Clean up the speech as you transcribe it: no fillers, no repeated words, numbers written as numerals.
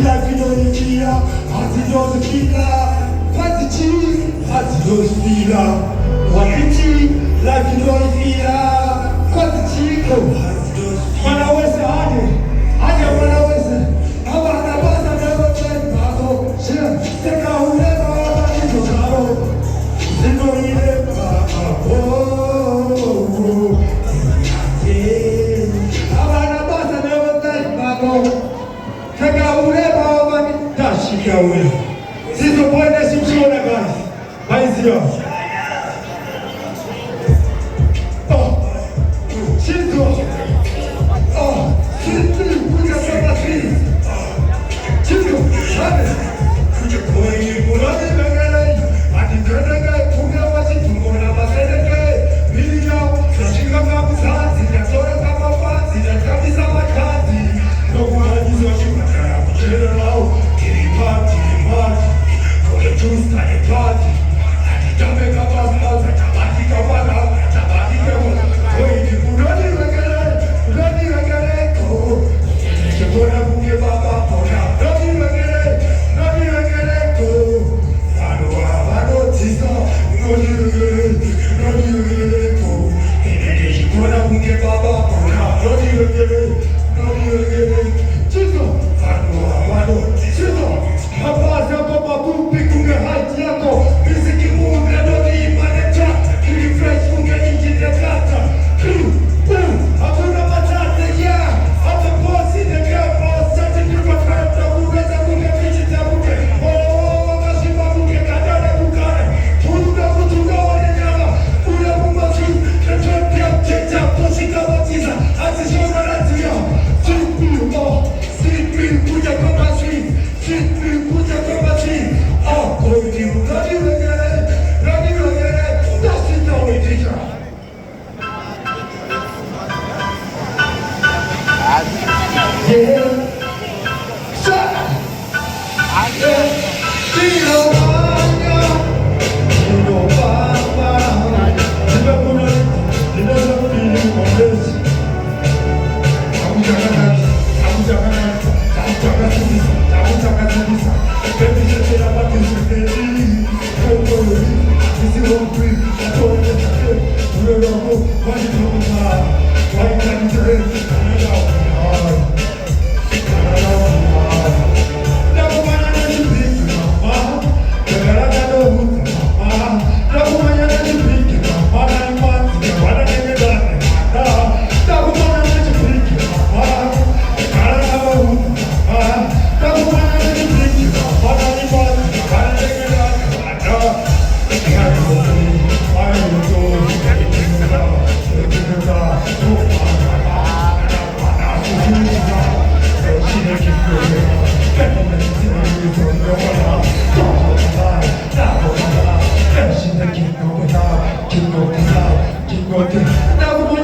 Life you know the feeler, as it does the feeler. What's the cheese? As it does the feeler. What's the cheese? Life you know the feeler. What's the cheese? Oh, as it does the feeler. When I was a hardy, when I was a I never played Pago. Take out whoever I need to go. They don't need it. This is the point that you show the guys. How is yours? King of the